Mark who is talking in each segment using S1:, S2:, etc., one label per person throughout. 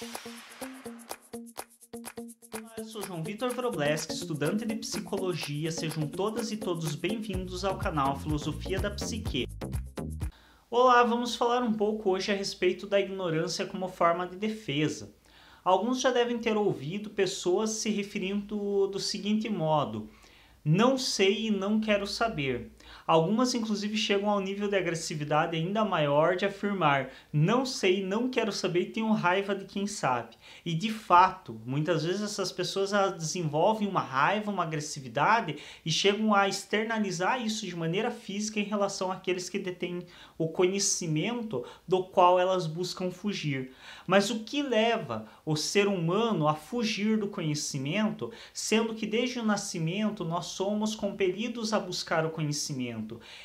S1: Olá, eu sou João Vitor Wrobleski, estudante de psicologia. Sejam todas e todos bem-vindos ao canal Filosofia da Psique. Olá, vamos falar um pouco hoje a respeito da ignorância como forma de defesa. Alguns já devem ter ouvido pessoas se referindo do seguinte modo: não sei e não quero saber. Algumas inclusive chegam ao nível de agressividade ainda maior de afirmar não sei e não quero saber e tenho raiva de quem sabe. E de fato, muitas vezes essas pessoas desenvolvem uma raiva, uma agressividade e chegam a externalizar isso de maneira física em relação àqueles que detêm o conhecimento do qual elas buscam fugir. Mas o que leva o ser humano a fugir do conhecimento, sendo que desde o nascimento nós somos compelidos a buscar o conhecimento?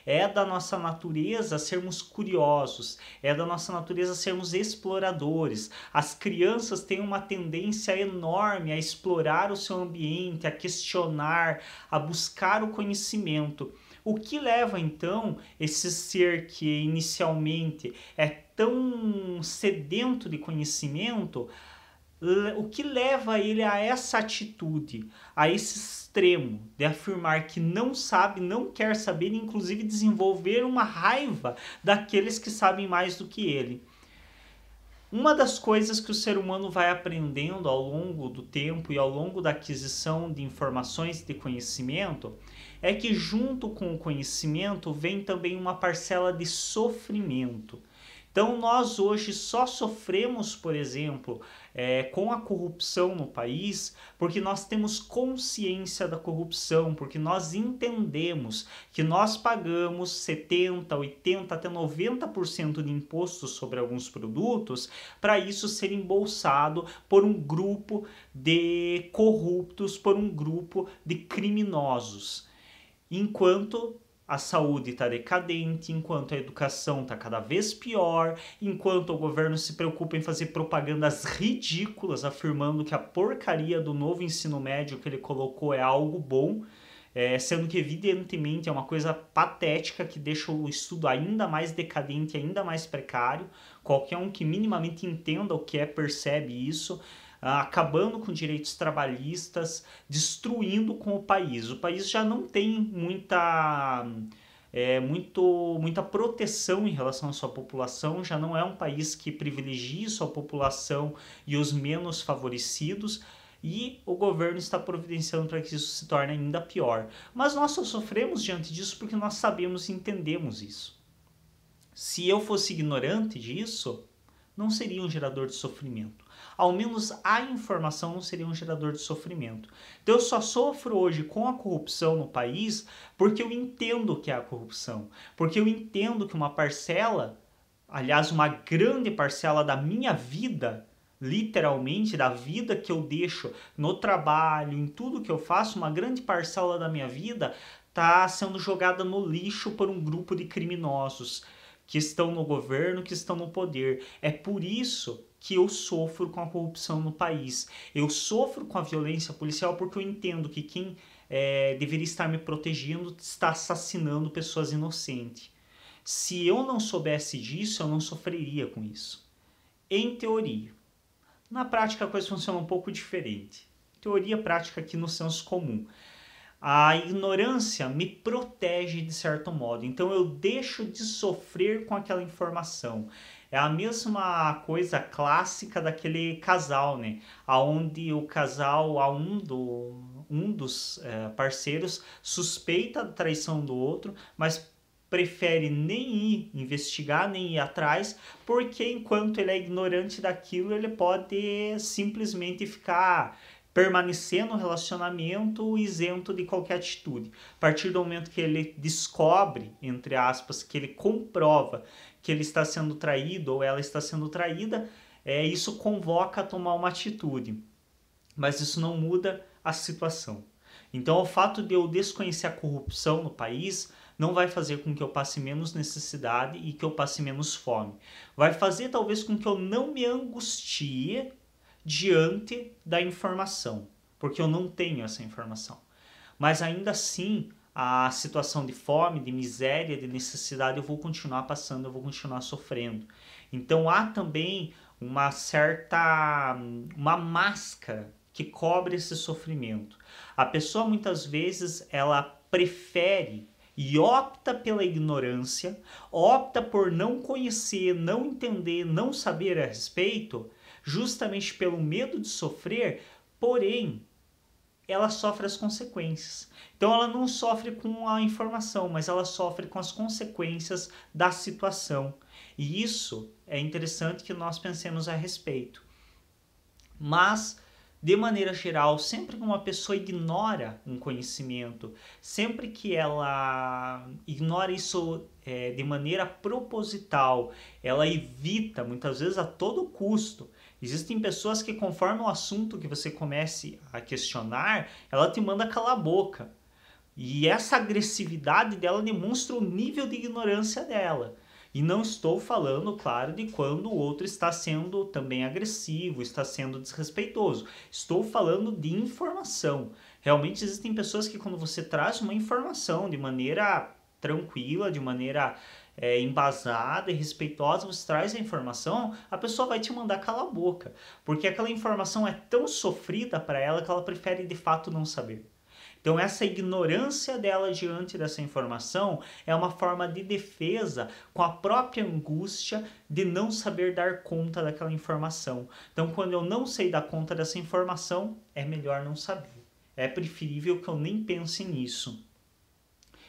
S1: É da nossa natureza sermos curiosos, é da nossa natureza sermos exploradores. As crianças têm uma tendência enorme a explorar o seu ambiente, a questionar, a buscar o conhecimento. O que leva então esse ser que inicialmente é tão sedento de conhecimento, o que leva ele a essa atitude, a esse extremo de afirmar que não sabe, não quer saber, inclusive desenvolver uma raiva daqueles que sabem mais do que ele? Uma das coisas que o ser humano vai aprendendo ao longo do tempo e ao longo da aquisição de informações e de conhecimento é que junto com o conhecimento vem também uma parcela de sofrimento. Então nós hoje só sofremos, por exemplo, com a corrupção no país porque nós temos consciência da corrupção, porque nós entendemos que nós pagamos 70, 80, até 90% de impostos sobre alguns produtos para isso ser embolsado por um grupo de corruptos, por um grupo de criminosos. Enquanto a saúde está decadente, enquanto a educação está cada vez pior, enquanto o governo se preocupa em fazer propagandas ridículas afirmando que a porcaria do novo ensino médio que ele colocou é algo bom, sendo que evidentemente é uma coisa patética que deixa o estudo ainda mais decadente, ainda mais precário. Qualquer um que minimamente entenda o que é percebe isso. Acabando com direitos trabalhistas, destruindo com o país. O país já não tem muita proteção em relação à sua população, já não é um país que privilegie sua população e os menos favorecidos, e o governo está providenciando para que isso se torne ainda pior. Mas nós só sofremos diante disso porque nós sabemos e entendemos isso. Se eu fosse ignorante disso, não seria um gerador de sofrimento. Ao menos a informação não seria um gerador de sofrimento. Então eu só sofro hoje com a corrupção no país porque eu entendo o que é a corrupção. Porque eu entendo que uma parcela, aliás, uma grande parcela da minha vida, literalmente, da vida que eu deixo no trabalho, em tudo que eu faço, uma grande parcela da minha vida está sendo jogada no lixo por um grupo de criminosos que estão no governo, que estão no poder. É por isso que eu sofro com a corrupção no país. Eu sofro com a violência policial porque eu entendo que quem deveria estar me protegendo está assassinando pessoas inocentes. Se eu não soubesse disso, eu não sofreria com isso. Em teoria. Na prática a coisa funciona um pouco diferente. Teoria prática aqui no senso comum. A ignorância me protege de certo modo, então eu deixo de sofrer com aquela informação. É a mesma coisa clássica daquele casal, né? Onde o casal, um dos parceiros suspeita da traição do outro, mas prefere nem ir investigar, nem ir atrás, porque enquanto ele é ignorante daquilo, ele pode simplesmente ficar permanecer no relacionamento isento de qualquer atitude. A partir do momento que ele descobre, entre aspas, que ele comprova que ele está sendo traído ou ela está sendo traída, isso convoca a tomar uma atitude. Mas isso não muda a situação. Então, o fato de eu desconhecer a corrupção no país não vai fazer com que eu passe menos necessidade e que eu passe menos fome. Vai fazer talvez com que eu não me angustie diante da informação, porque eu não tenho essa informação. Mas ainda assim, a situação de fome, de miséria, de necessidade, eu vou continuar passando, eu vou continuar sofrendo. Então há também uma máscara que cobre esse sofrimento. A pessoa muitas vezes ela prefere e opta pela ignorância, opta por não conhecer, não entender, não saber a respeito, justamente pelo medo de sofrer, porém ela sofre as consequências. Então ela não sofre com a informação, mas ela sofre com as consequências da situação. E isso é interessante que nós pensemos a respeito. Mas, de maneira geral, sempre que uma pessoa ignora um conhecimento, sempre que ela ignora isso de maneira proposital, ela evita, muitas vezes a todo custo. Existem pessoas que, conforme o assunto que você comece a questionar, ela te manda calar a boca. E essa agressividade dela demonstra o nível de ignorância dela. E não estou falando, claro, de quando o outro está sendo também agressivo, está sendo desrespeitoso. Estou falando de informação. Realmente existem pessoas que, quando você traz uma informação de maneira tranquila, de maneira embasada e respeitosa, você traz a informação, a pessoa vai te mandar calar a boca. Porque aquela informação é tão sofrida para ela que ela prefere de fato não saber. Então essa ignorância dela diante dessa informação é uma forma de defesa com a própria angústia de não saber dar conta daquela informação. Então quando eu não sei dar conta dessa informação, é melhor não saber. É preferível que eu nem pense nisso.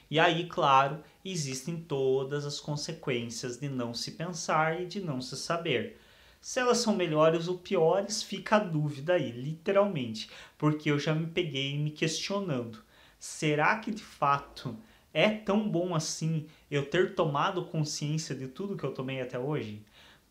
S1: E aí, claro, existem todas as consequências de não se pensar e de não se saber. Se elas são melhores ou piores, fica a dúvida aí, literalmente, porque eu já me peguei me questionando. Será que de fato é tão bom assim eu ter tomado consciência de tudo que eu tomei até hoje?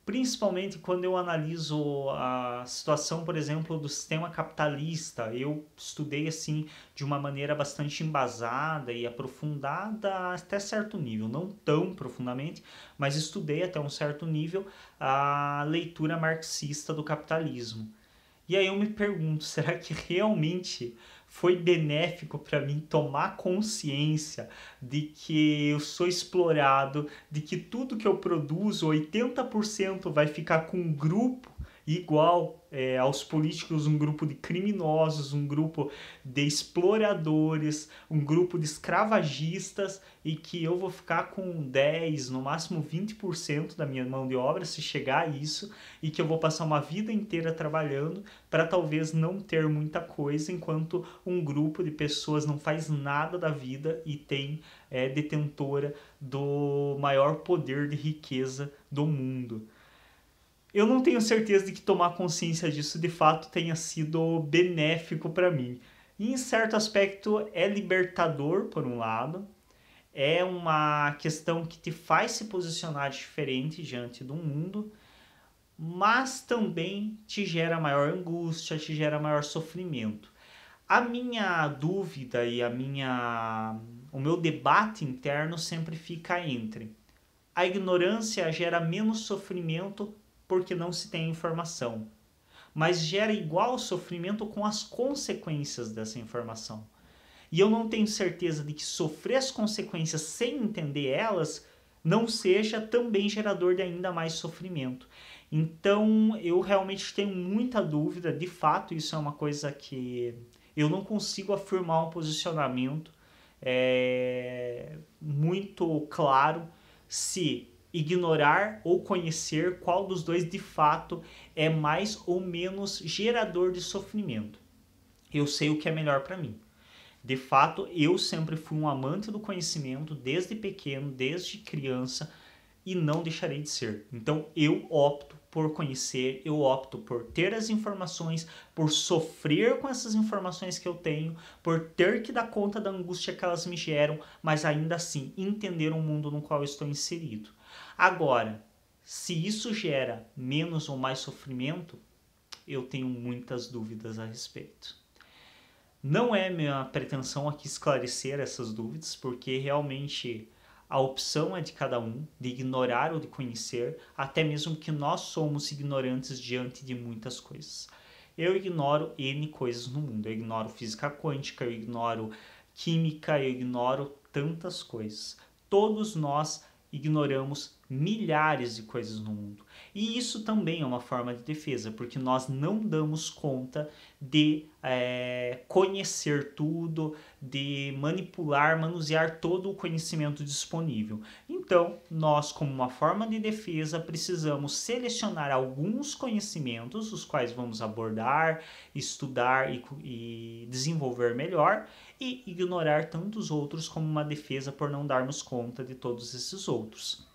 S1: Principalmente quando eu analiso a situação, por exemplo, do sistema capitalista. Eu estudei assim de uma maneira bastante embasada e aprofundada até certo nível, não tão profundamente, mas estudei até um certo nível a leitura marxista do capitalismo. E aí eu me pergunto, será que realmente foi benéfico para mim tomar consciência de que eu sou explorado, de que tudo que eu produzo, 80% vai ficar com um grupo igual aos políticos, um grupo de criminosos, um grupo de exploradores, um grupo de escravagistas, e que eu vou ficar com 10, no máximo 20% da minha mão de obra, se chegar a isso, e que eu vou passar uma vida inteira trabalhando para talvez não ter muita coisa, enquanto um grupo de pessoas não faz nada da vida e é detentora do maior poder de riqueza do mundo. Eu não tenho certeza de que tomar consciência disso de fato tenha sido benéfico para mim. E em certo aspecto é libertador, por um lado, é uma questão que te faz se posicionar diferente diante do mundo, mas também te gera maior angústia, te gera maior sofrimento. A minha dúvida e o meu debate interno sempre fica entre: a ignorância gera menos sofrimento porque não se tem informação, mas gera igual sofrimento com as consequências dessa informação. E eu não tenho certeza de que sofrer as consequências sem entender elas não seja também gerador de ainda mais sofrimento. Então eu realmente tenho muita dúvida. De fato, isso é uma coisa que eu não consigo afirmar um posicionamento muito claro se ignorar ou conhecer qual dos dois de fato é mais ou menos gerador de sofrimento. Eu sei o que é melhor para mim. De fato, eu sempre fui um amante do conhecimento desde pequeno, desde criança, e não deixarei de ser. Então eu opto por conhecer, eu opto por ter as informações, por sofrer com essas informações que eu tenho, por ter que dar conta da angústia que elas me geram, mas ainda assim entender o mundo no qual eu estou inserido. Agora, se isso gera menos ou mais sofrimento, eu tenho muitas dúvidas a respeito. Não é minha pretensão aqui esclarecer essas dúvidas, porque realmente a opção é de cada um, de ignorar ou de conhecer, até mesmo que nós somos ignorantes diante de muitas coisas. Eu ignoro N coisas no mundo, eu ignoro física quântica, eu ignoro química, eu ignoro tantas coisas. Todos nós ignoramos milhares de coisas no mundo. E isso também é uma forma de defesa, porque nós não damos conta de conhecer tudo, de manipular, manusear todo o conhecimento disponível. Então, nós, como uma forma de defesa, precisamos selecionar alguns conhecimentos, os quais vamos abordar, estudar e desenvolver melhor, e ignorar tantos outros como uma defesa por não darmos conta de todos esses outros.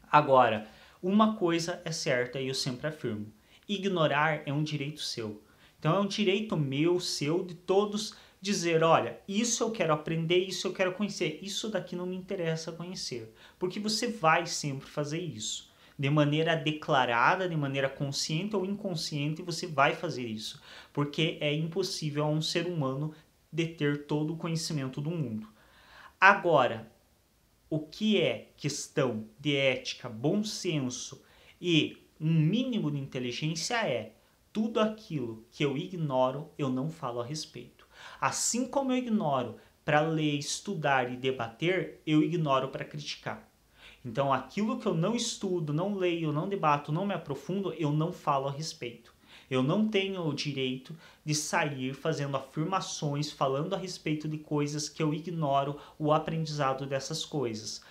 S1: Agora, uma coisa é certa e eu sempre afirmo: ignorar é um direito seu. Então é um direito meu, seu, de todos dizer, olha, isso eu quero aprender, isso eu quero conhecer, isso daqui não me interessa conhecer. Porque você vai sempre fazer isso. De maneira declarada, de maneira consciente ou inconsciente, você vai fazer isso. Porque é impossível a um ser humano deter todo o conhecimento do mundo. Agora, o que é questão de ética, bom senso e um mínimo de inteligência é tudo aquilo que eu ignoro, eu não falo a respeito. Assim como eu ignoro para ler, estudar e debater, eu ignoro para criticar. Então, aquilo que eu não estudo, não leio, não debato, não me aprofundo, eu não falo a respeito. Eu não tenho o direito de sair fazendo afirmações, falando a respeito de coisas que eu ignoro o aprendizado dessas coisas.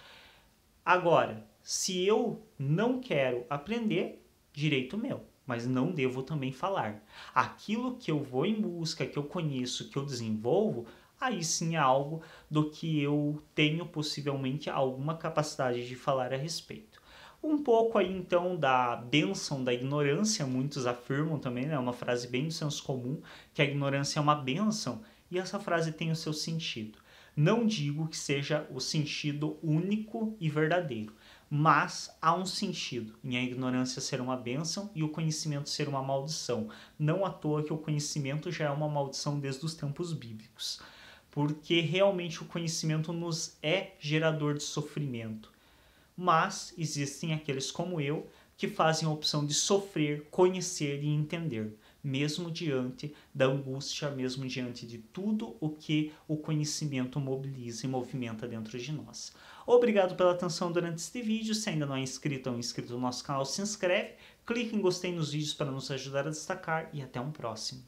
S1: Agora, se eu não quero aprender, direito meu, mas não devo também falar. Aquilo que eu vou em busca, que eu conheço, que eu desenvolvo, aí sim é algo do que eu tenho possivelmente alguma capacidade de falar a respeito. Um pouco aí então da bênção da ignorância, muitos afirmam também, né, uma frase bem do senso comum, que a ignorância é uma bênção, e essa frase tem o seu sentido. Não digo que seja o sentido único e verdadeiro, mas há um sentido em a ignorância ser uma bênção e o conhecimento ser uma maldição. Não à toa que o conhecimento já é uma maldição desde os tempos bíblicos, porque realmente o conhecimento nos é gerador de sofrimento. Mas existem aqueles como eu que fazem a opção de sofrer, conhecer e entender, mesmo diante da angústia, mesmo diante de tudo o que o conhecimento mobiliza e movimenta dentro de nós. Obrigado pela atenção durante este vídeo. Se ainda não é inscrito ou inscrito no nosso canal, se inscreve, clique em gostei nos vídeos para nos ajudar a destacar e até um próximo.